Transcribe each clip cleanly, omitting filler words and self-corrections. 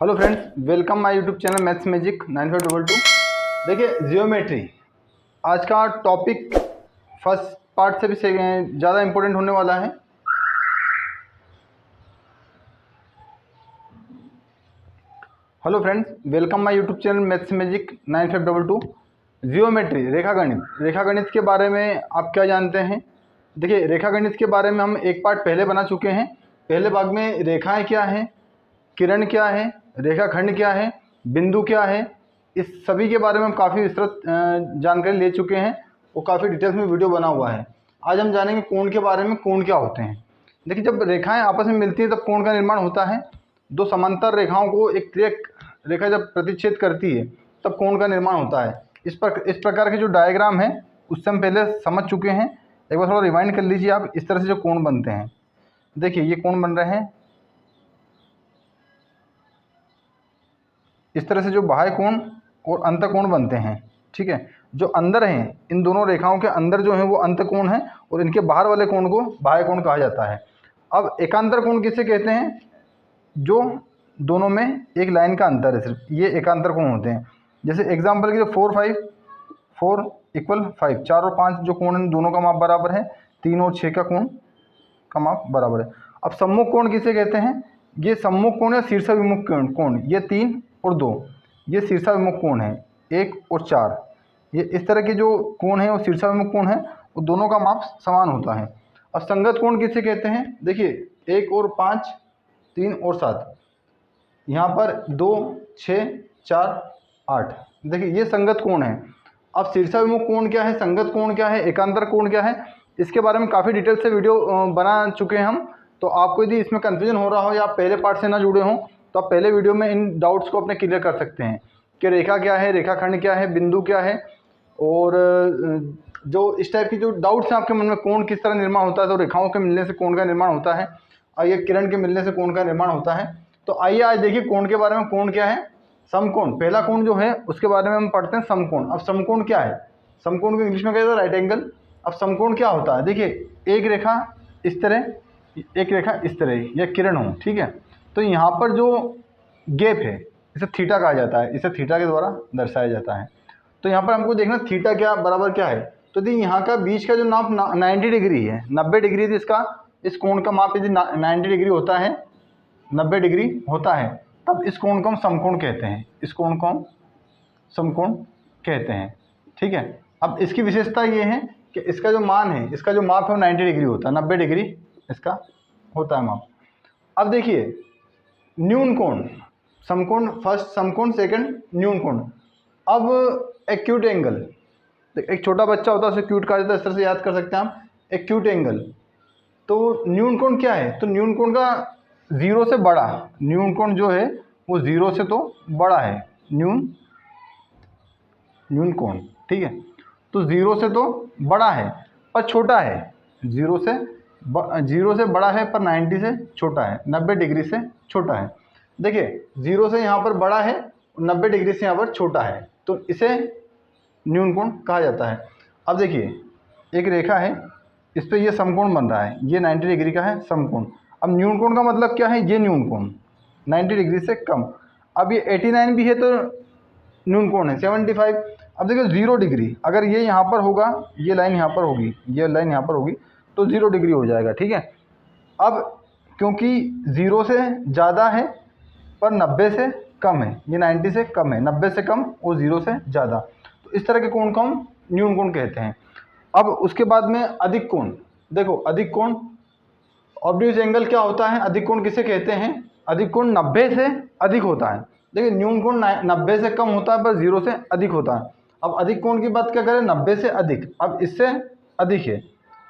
Hello friends, welcome my YouTube channel maths magic 9522। देखिए, geometry आज का टॉपिक फर्स्ट पार्ट से भी ज़्यादा इम्पोर्टेंट होने वाला है। Hello friends, welcome my YouTube channel maths magic 9522। Geometry रेखागणित के बारे में आप क्या जानते हैं? देखिए, रेखागणित के बारे में हम एक पार्ट पहले बना चुके हैं। पहले भाग में रेखाएं क्या हैं, किरण क्या है, रेखाखंड क्या है, बिंदु क्या है, इस सभी के बारे में हम काफ़ी विस्तृत जानकारी ले चुके हैं और काफ़ी डिटेल्स में वीडियो बना हुआ है। आज हम जानेंगे कोण के बारे में। कोण क्या होते हैं? देखिए, जब रेखाएं आपस में मिलती हैं तब कोण का निर्माण होता है। दो समांतर रेखाओं को एक तिर्यक रेखा जब प्रतिच्छेद करती है तब कोण का निर्माण होता है। इस प्रकार के जो डायग्राम है उससे हम पहले समझ चुके हैं। एक बार थोड़ा रिवाइंड कर लीजिए आप। इस तरह से जो कोण बनते हैं, देखिए ये कोण बन रहे हैं। इस तरह से जो बाह्य कोण और अंतःकोण बनते हैं, ठीक है। जो अंदर हैं, इन दोनों रेखाओं के अंदर जो है वो अंतःकोण है और इनके बाहर वाले कोण को बाह्य कोण कहा जाता है। अब एकांतर कोण किसे कहते हैं? जो दोनों में एक लाइन का अंतर है, सिर्फ ये एकांतर कोण होते हैं। जैसे एग्जाम्पल के लिए 4 = 5, 4 और 5 जो कोण है दोनों का माप बराबर है। 3 और 6 का कोण का माप बराबर है। अब सम्मुख कोण किसे कहते हैं? ये सम्मुख कोण या शीर्षाभिमुख कोण, ये 3 और 2 ये शीर्षाभिमुख कोण है। 1 और 4 ये इस तरह के जो कोण है वो शीर्षाभिमुख कोण है, वो दोनों का माप समान होता है। अब संगत कोण किसे कहते हैं? देखिए 1 और 5, 3 और 7, यहाँ पर 2, 6, 4, 8, देखिए ये संगत कोण है। अब शीर्षाभिमुख कोण क्या है, संगत कोण क्या है, एकांतर कोण क्या है, इसके बारे में काफ़ी डिटेल से वीडियो बना चुके हैं हम। तो आपको यदि इसमें कन्फ्यूजन हो रहा हो या आप पहले पार्ट से ना जुड़े हों तो आप पहले वीडियो में इन डाउट्स को अपने क्लियर कर सकते हैं कि रेखा क्या है, रेखाखंड क्या है, बिंदु क्या है, और जो इस टाइप की जो डाउट्स हैं आपके मन में, कोण किस तरह निर्माण होता है, तो रेखाओं के मिलने से कोण का निर्माण होता है और ये किरण के मिलने से कोण का निर्माण होता है। तो आइए आज देखिए कोण के बारे में। कोण क्या है? समकोण, पहला कोण जो है उसके बारे में हम पढ़ते हैं, समकोण। अब समकोण क्या है? समकोण को इंग्लिश में कहते हैं राइट एंगल। अब समकोण क्या होता है? देखिए, एक रेखा इस तरह, एक रेखा इस तरह, यह किरण हो, ठीक है। तो यहाँ पर जो गैप है इसे थीटा कहा जाता है, इसे थीटा के द्वारा दर्शाया जाता है। तो यहाँ पर हमको देखना थीटा क्या बराबर क्या है। तो देखिए यहाँ का बीच का जो नाप 90 डिग्री है, 90 डिग्री थी इसका, इस कोण का माप यदि 90 डिग्री होता है, 90 डिग्री होता है, तब इस कोण को हम समकोण कहते हैं। इस कोण को हम समकोण कहते हैं, ठीक है। अब इसकी विशेषता ये है कि इसका जो मान है, इसका जो माप है वो 90 डिग्री होता है, 90 डिग्री इसका होता है माप। अब देखिए न्यून कोण, समकोण फर्स्ट, समकोण सेकंड, न्यून कोण। अब एक्यूट एंगल, एक छोटा बच्चा होता है उसे क्यूट कहा जाता है, इस तरह से याद कर सकते हैं आप, एक्यूट एंगल। तो न्यून कोण क्या है? तो न्यून कोण का 0 से बड़ा, न्यून कोण जो है वो 0 से तो बड़ा है, न्यून कोण, ठीक है। तो 0 से तो बड़ा है पर छोटा है, 0 से बड़ा है पर 90 से छोटा है, 90 डिग्री से छोटा है। देखिए 0 से यहाँ पर बड़ा है, 90 डिग्री से यहाँ पर छोटा है, तो इसे न्यून कोण कहा जाता है। अब देखिए एक रेखा है, इस पर यह समकोण बन रहा है, ये 90 डिग्री का है समकोण। अब न्यून कोण का मतलब क्या है? ये न्यून कोण 90 डिग्री से कम। अब ये 89 भी है तो न्यून कोण है 75। अब देखिए 0 डिग्री, अगर ये यहाँ पर होगा, ये लाइन यहाँ पर होगी, ये लाइन यहाँ पर होगी, तो 0 डिग्री हो जाएगा, ठीक है। अब क्योंकि 0 से ज़्यादा है पर 90 से कम है, ये 90 से कम है, 90 से कम और 0 से ज़्यादा, तो इस तरह के कोण को हम न्यून कोण कहते हैं। अब उसके बाद में अधिक कोण। देखो अधिक कोण, ऑब्ट्यूज एंगल क्या होता है? अधिक कोण किसे कहते हैं? अधिक कोण 90 से अधिक होता है। देखिए न्यून कोण 90 से कम होता है पर 0 से अधिक होता है। अब अधिक कोण की बात क्या करें? 90 से अधिक, अब इससे अधिक है,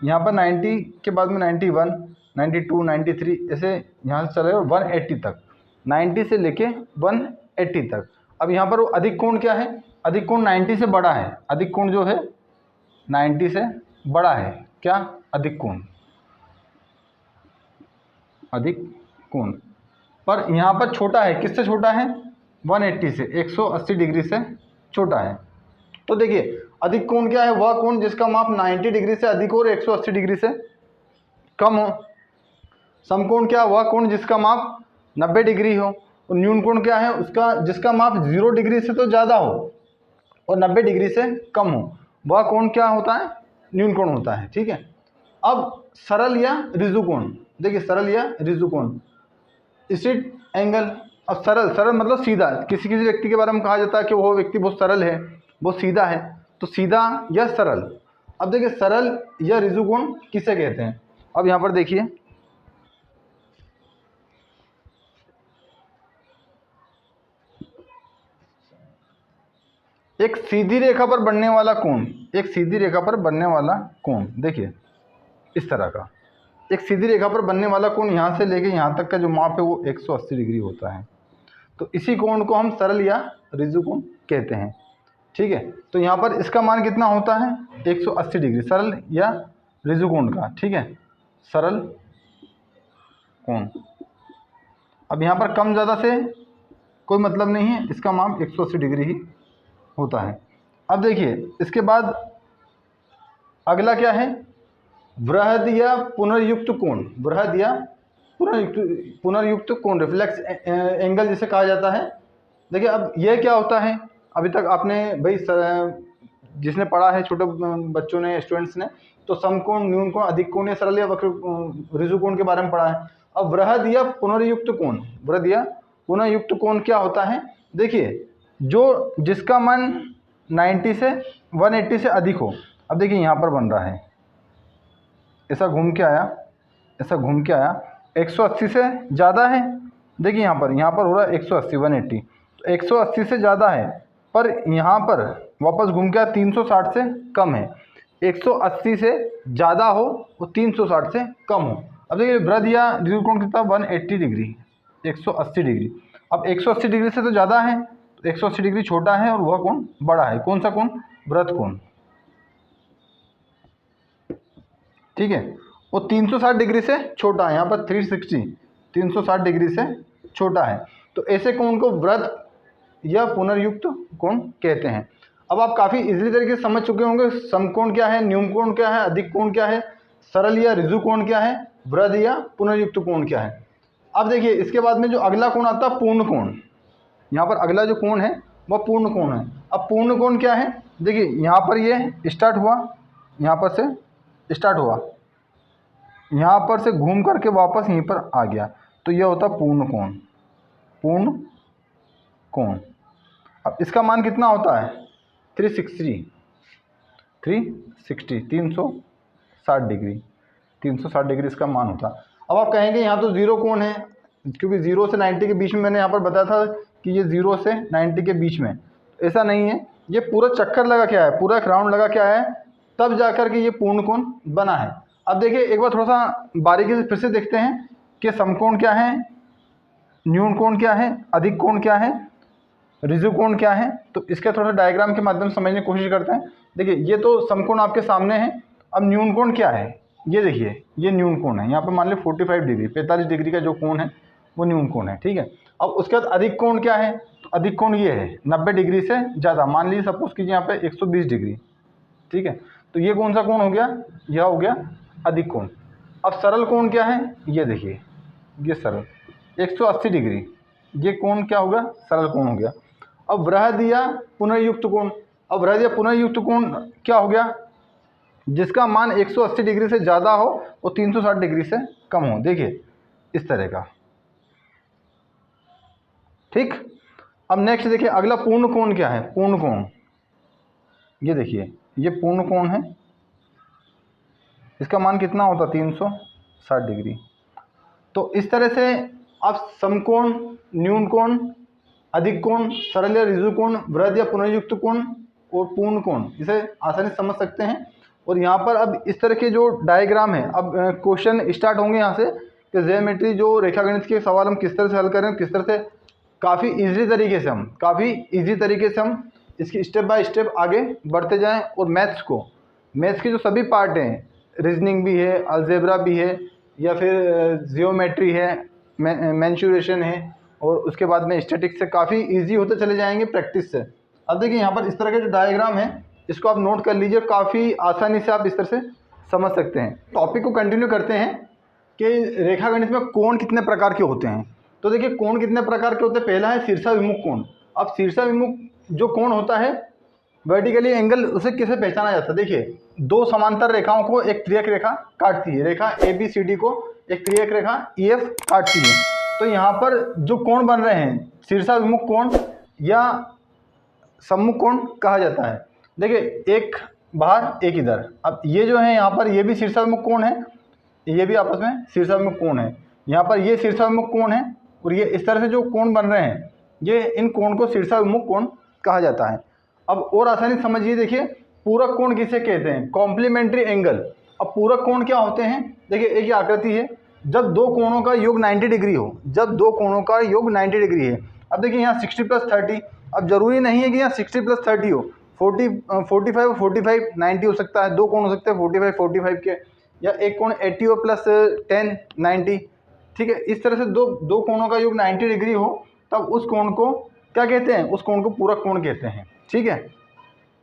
यहाँ पर 90 के बाद में 91, 92, 93 ऐसे यहाँ से चलेगा 180 तक, 90 से लेके 180 तक। अब यहाँ पर वो अधिक कोण क्या है? अधिक कोण 90 से बड़ा है, अधिक कोण जो है 90 से बड़ा है। क्या? अधिक कोण, अधिक कोण। पर यहाँ पर छोटा है, किससे छोटा है? 180 से, 180 डिग्री से छोटा है। तो देखिए अधिक कोण क्या है? वह कोण जिसका माप 90 डिग्री से अधिक हो और 180 डिग्री से कम हो। समकोण क्या? वह कोण जिसका माप 90 डिग्री हो और न्यून कोण क्या है उसका, जिसका माप 0 डिग्री से तो ज़्यादा हो और 90 डिग्री से कम हो, वह कोण क्या होता है, न्यून कोण होता है। ठीक है। अब सरल या रिजु कोण, देखिए सरल या रिजु कोण, स्ट्रेट एंगल। अब सरल, सरल मतलब सीधा, किसी किसी व्यक्ति के बारे में कहा जाता है कि वो व्यक्ति बहुत सरल है, बहुत सीधा है, तो सीधा या सरल। अब देखिए सरल या रिजु कोण किसे कहते हैं। अब यहाँ पर देखिए, एक सीधी रेखा पर बनने वाला कोण, एक सीधी रेखा पर बनने वाला कोण, देखिए इस तरह का एक सीधी रेखा पर बनने वाला कोण यहाँ से लेके यहाँ तक का जो माप है वो 180 डिग्री होता है। तो इसी कोण को हम सरल या रिजु कोण कहते हैं। ठीक है। तो यहाँ पर इसका मान कितना होता है, 180 डिग्री, सरल या रिजु कोण का। ठीक है, सरल कोण। अब यहाँ पर कम ज़्यादा से कोई मतलब नहीं है, इसका माप 180 डिग्री ही होता है। अब देखिए इसके बाद अगला क्या है, वृहद या पुनर्युक्त कोण, वृहद या पुनर्युक्त कोण, रिफ्लेक्स एंगल जिसे कहा जाता है। देखिए अब यह क्या होता है, अभी तक आपने भाई जिसने पढ़ा है, छोटे बच्चों ने, स्टूडेंट्स ने, तो समकोण, न्यून कोण, अधिक कोण या सरल या वक्र रिजु कोण के बारे में पढ़ा है। अब वृहद या पुनर्युक्त कोण, वृहद या पुनर्युक्त कोण क्या होता है, देखिए जो जिसका मान 90 से 180 से अधिक हो। अब देखिए यहाँ पर बन रहा है, ऐसा घूम के आया, ऐसा घूम के आया, 180 से ज़्यादा है, देखिए यहाँ पर हो रहा है 180 180, तो 180 से ज़्यादा है, पर यहाँ पर वापस घूम के आया 360 से कम है। 180 से ज़्यादा हो और 360 से कम हो। अब देखिए वृहद या रिजु कोण कितना, 180 डिग्री, 180 डिग्री। अब 180 डिग्री से तो ज़्यादा है, तो 180 डिग्री छोटा है और वह कोण बड़ा है। कौन सा कोण, वृहद कोण। ठीक है। वो 360 डिग्री से छोटा है, यहाँ पर 360 डिग्री से छोटा है। तो ऐसे कोण को वृहद या पुनर्युक्त कोण कहते हैं। अब आप काफ़ी इजीली तरीके से समझ चुके होंगे, समकोण क्या है, न्यून कोण क्या है, अधिक कोण क्या है, सरल या रिजु कोण क्या है, वृहद या पुनर्युक्त कोण क्या है। अब देखिए इसके बाद में जो अगला कोण आता है, पूर्ण कोण। यहाँ पर अगला जो कोण है वह पूर्ण कोण है। अब पूर्ण कोण क्या है, देखिए यहाँ पर ये स्टार्ट हुआ, यहाँ पर से स्टार्ट हुआ, यहाँ पर से घूम करके वापस यहीं पर आ गया, तो यह होता पूर्ण कोण, पूर्ण कोण। अब इसका मान कितना होता है, 360 360 डिग्री इसका मान होता है। अब आप कहेंगे यहाँ तो जीरो कोण है, क्योंकि 0 से 90 के बीच में मैंने यहाँ पर बताया था कि ये 0 से 90 के बीच में। ऐसा नहीं है, ये पूरा चक्कर लगा क्या है, पूरा एक राउंड लगा क्या है, तब जाकर के ये पूर्ण कोण बना है। अब देखिए एक बार थोड़ा सा बारीकी से फिर से देखते हैं कि समकोण क्या है, न्यून कोण क्या है, अधिक कोण क्या है, रिजु कोण क्या है। तो इसके थोड़ा डायग्राम के माध्यम से समझने की कोशिश करते हैं। देखिए ये तो समकोण आपके सामने है। अब न्यून कोण क्या है, ये देखिए ये न्यून कोण है, यहाँ पर मान लीजिए 45 डिग्री, 45 डिग्री का जो कोण है वो न्यून कोण है। ठीक है। अब उसके बाद अधिक कोण क्या है, तो अधिक कोण ये है 90 डिग्री से ज़्यादा, मान लीजिए सपोज कीजिए यहाँ पे 120 डिग्री। ठीक है। तो ये कौन सा कोण हो गया, यह हो गया अधिक कोण। अब सरल कोण क्या है, ये देखिए ये सरल 180 डिग्री, ये कोण क्या होगा, सरल कोण हो गया। अब वृहद या पुनर्युक्त कोण, अब वृहद या पुनर्युक्त कोण क्या हो गया, जिसका मान 180 डिग्री से ज़्यादा हो और 360 डिग्री से कम हो। देखिए इस तरह का। ठीक। अब नेक्स्ट देखिए अगला पूर्ण कोण क्या है, पूर्ण कोण, ये देखिए ये पूर्ण कोण है, इसका मान कितना होता, 360 डिग्री। तो इस तरह से आप समकोण, न्यून कोण, अधिक कोण, सरल या रिजु कोण, वृहद या पुनर्युक्त कोण और पूर्ण कोण, इसे आसानी से समझ सकते हैं। और यहाँ पर अब इस तरह के जो डायग्राम है, अब क्वेश्चन स्टार्ट होंगे यहाँ से कि ज्योमेट्री जो रेखागणित के सवाल हम किस तरह से हल करें, किस तरह से काफ़ी ईजी तरीके से हम इसकी स्टेप बाय स्टेप आगे बढ़ते जाएं। और मैथ्स के जो सभी पार्ट हैं, रीजनिंग भी है, अलजेब्रा भी है, या फिर जियोमेट्री है, मेंसुरेशन है, और उसके बाद में स्टैटिक्स से काफ़ी इजी होते चले जाएंगे प्रैक्टिस से। अब देखिए यहाँ पर इस तरह के जो डायग्राम है इसको आप नोट कर लीजिए, काफ़ी आसानी से आप इस तरह से समझ सकते हैं। टॉपिक को कंटिन्यू करते हैं कि रेखागणित में कोण कितने प्रकार के होते हैं। तो देखिए कोण कितने प्रकार के होते हैं, पहला है शीर्षाभिमुख कोण। अब शीर्षाभिमुख जो कोण होता है वर्टिकली एंगल, उसे किसे पहचाना जाता है, देखिए दो समांतर रेखाओं को एक त्रियक रेखा काटती है, रेखा ABCD को एक त्रियक रेखा EF काटती है। तो यहाँ पर जो कोण बन रहे हैं शीर्षाभिमुख कोण या सम्मुख कोण कहा जाता है। देखिए एक बाहर एक इधर, अब ये जो है यहाँ पर ये भी शीर्षाभिमुख कोण है, ये भी आपस में शीर्षाभिमुख कोण है। यहाँ पर ये शीर्षाभिमुख कोण है और ये इस तरह से जो कोण बन रहे हैं ये इन कोण को शीर्षाभिमुख कोण कहा जाता है। अब और आसानी समझिए, देखिए पूरक कोण किसे कहते हैं, कॉम्प्लीमेंट्री एंगल। अब पूरक कोण क्या होते हैं, देखिए एक ये आकृति है, जब दो कोणों का योग 90 डिग्री हो, जब दो कोणों का योग 90 डिग्री है। अब देखिए यहाँ 60 + 30, अब जरूरी नहीं है कि यहाँ 60 + 30 हो, 45 और 45 90 हो सकता है, दो कोण हो सकते हैं 45 के, या एक कोण 80 और +10 90, ठीक है। इस तरह से दो कोणों का योग 90 डिग्री हो तब उस कोण को क्या कहते हैं, उस कोण को पूरक कोण कहते हैं, ठीक है,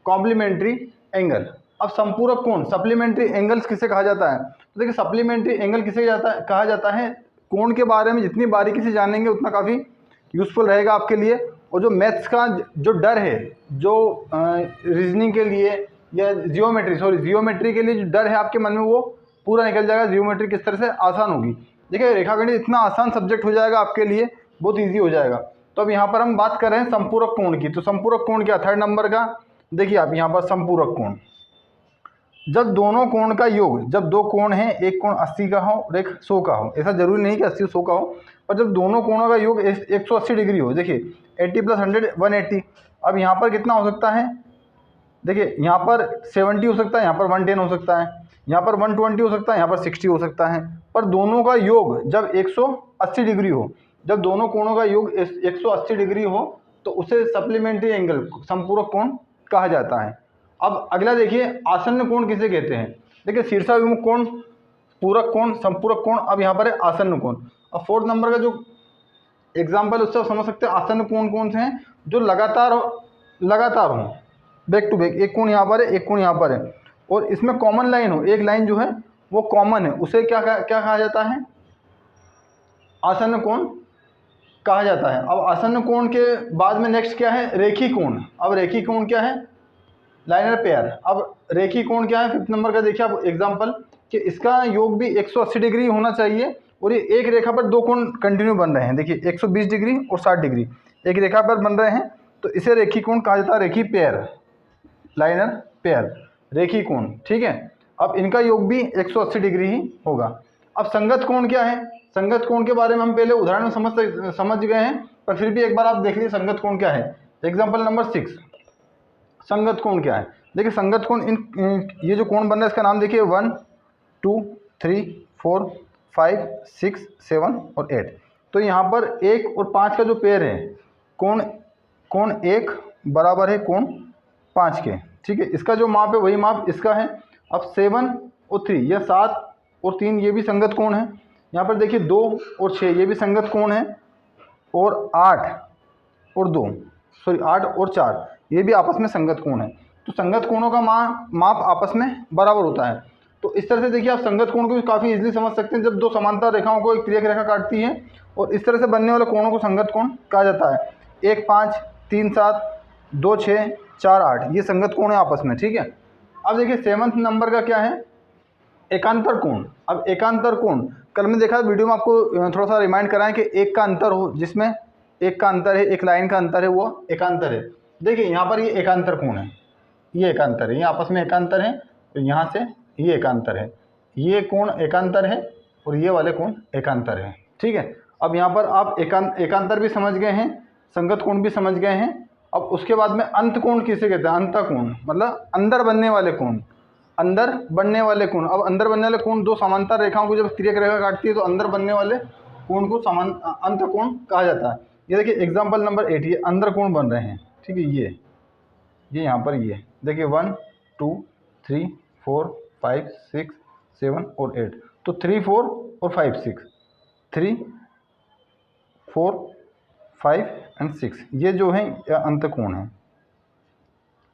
कॉम्प्लीमेंट्री एंगल। अब संपूरक कोण सप्लीमेंट्री एंगल्स किसे कहा जाता है, तो देखिए सप्लीमेंट्री एंगल किसे कहा जाता है, कोण के बारे में जितनी बारीकी से जानेंगे उतना काफ़ी यूज़फुल रहेगा आपके लिए। और जो मैथ्स का जो डर है, जो रीजनिंग के लिए या जियोमेट्री के लिए जो डर है आपके मन में, वो पूरा निकल जाएगा। जियोमेट्री किस तरह से आसान होगी, देखिए रेखागणित इतना आसान सब्जेक्ट हो जाएगा आपके लिए, बहुत ईजी हो जाएगा। तो अब यहाँ पर हम बात कर रहे हैं संपूरक कोण की। तो संपूरक कोण क्या, 3rd नंबर का देखिए आप यहाँ पर संपूरक कोण, जब दोनों कोण का योग, जब दो कोण हैं, एक कोण 80 का हो और एक 100 का हो, ऐसा जरूरी नहीं कि 80 100 का हो, पर जब दोनों कोणों का योग 180 डिग्री हो, देखिए 80 + 100 180। अब यहाँ पर कितना हो सकता है, देखिए यहाँ पर 70 हो सकता है, यहाँ पर 110 हो सकता है, यहाँ पर 120 हो सकता है, यहाँ पर 60 हो सकता है। पर दोनों का योग जब 180 डिग्री हो, जब दोनों कोणों का योग 180 डिग्री हो, तो उसे सप्लीमेंट्री एंगल संपूरक कोण कहा जाता है। अब अगला देखिए आसन्न कोण किसे कहते हैं, देखिए शीर्षाभिमुख कोण, पूरक कोण, संपूरक कोण, अब यहाँ पर है आसन्न कोण। अब 4th नंबर का जो एग्जाम्पल उससे आप समझ सकते हैं आसन्न कोण कौन से हैं, जो लगातार हो, बैक टू बैक, एक कोण यहाँ पर है, एक कोण यहाँ पर है, और इसमें कॉमन लाइन हो, एक लाइन जो है वो कॉमन है, उसे क्या कहा जाता है, आसन्न कोण कहा जाता है। अब आसन्न कोण के बाद में नेक्स्ट क्या है, रेखी कोण। अब रेखी कोण क्या है, लाइनर पेयर। अब रेखी कोण क्या है, 5th नंबर का देखिए आप एग्जांपल कि इसका योग भी 180 डिग्री होना चाहिए और ये एक रेखा पर दो कोण कंटिन्यू बन रहे हैं, देखिए 120 डिग्री और 60 डिग्री एक रेखा पर बन रहे हैं, तो इसे रेखी कोण कहा जाता है, रेखी पेयर, लाइनर पेयर, रेखी कोण, ठीक है। अब इनका योग भी 180 डिग्री ही होगा। अब संगत कोण क्या है, संगत कोण के बारे में हम पहले उदाहरण में समझ गए हैं, पर फिर भी एक बार आप देख लीजिए संगत कोण क्या है। एग्जाम्पल नंबर 6, संगत कोण क्या है, देखिए संगत कोण ये जो कोण बन रहा है इसका नाम देखिए 1 2 3 4 5 6 7 और 8। तो यहाँ पर 1 और 5 का जो पेयर है, कोण 1 बराबर है कोण 5 के, ठीक है। इसका जो माप है वही माप इसका है। अब 7 और 3, यह 7 और 3 ये भी संगत कोण है। यहाँ पर देखिए 2 और 6 ये भी संगत कोण है, और 8 और 4 ये भी आपस में संगत कोण है। तो संगत कोणों का माप आपस में बराबर होता है। तो इस तरह से देखिए आप संगत कोण को काफ़ी इजीली समझ सकते हैं, जब दो समांतर रेखाओं को एक त्रियक रेखा काटती है और इस तरह से बनने वाले कोणों को संगत कोण कहा जाता है। 1 5 3 7 2 6 4 8 ये संगत कोण है आपस में, ठीक है। अब देखिए 7th नंबर का क्या है, एकांतर कोण। अब एकांतर कोण कल मैंने देखा वीडियो में, आपको थोड़ा सा रिमाइंड कराएं कि एक का अंतर हो, जिसमें एक का अंतर है, एक लाइन का अंतर है, वो एकांतर है। देखिए यहाँ पर ये एकांतर कोण है, ये एकांतर है, ये आपस में एकांतर है, तो यहाँ से ये एकांतर है, ये कोण एकांतर है और ये वाले कोण एकांतर है, ठीक है। अब यहाँ पर आप एकांतर भी समझ गए हैं, संगत कोण भी समझ गए हैं। अब उसके बाद में अंत कोण किसे कहते हैं, अंत कोण मतलब अंदर बनने वाले कोण, अंदर बनने वाले कोण। अब अंदर बनने वाले कोण दो समांतर रेखाओं को जब त्रियक रेखा काटती है तो अंदर बनने वाले कोण को अंत कोण कहा जाता है। ये देखिए एग्जाम्पल नंबर 8, ये अंदर कोण बन रहे हैं, ठीक है। ये यहाँ पर ये देखिए 1 2 3 4 5 6 7 और 8, तो 3 4 और 5 6, 3 4 5 एंड 6 ये जो है अंत कोण है,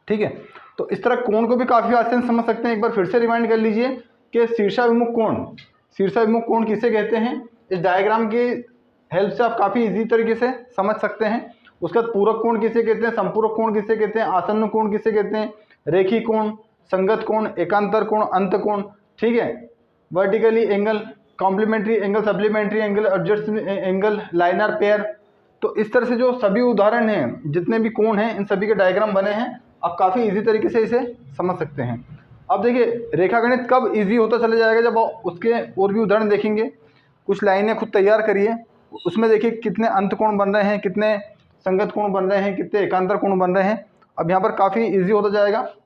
ठीक है। तो इस तरह कोण को भी काफ़ी आसान समझ सकते हैं। एक बार फिर से रिमाइंड कर लीजिए कि शीर्षाभिमुख कोण किसे कहते हैं। इस डायग्राम की हेल्प से आप काफ़ी इजी तरीके से समझ सकते हैं। उसके बाद पूरक कोण किसे कहते हैं, संपूरक कोण किसे कहते हैं, आसन्न कोण किसे कहते हैं, रेखी कोण, संगत कोण, एकांतर कोण, अंत कोण, ठीक है, vertically angle, complementary angle, supplementary angle, adjust angle, liner pair. तो इस तरह से जो सभी उदाहरण हैं, जितने भी कोण हैं, इन सभी के डायग्राम बने हैं। आप काफ़ी इजी तरीके से इसे समझ सकते हैं। अब देखिए रेखागणित कब इजी होता चला जाएगा, जब उसके और भी उदाहरण देखेंगे। कुछ लाइनें खुद तैयार करिए, उसमें देखिए कितने अंत कोण बन रहे हैं, कितने संगत कोण बन रहे हैं, कितने एकांतर कोण बन रहे हैं। अब यहाँ पर काफ़ी इजी होता जाएगा।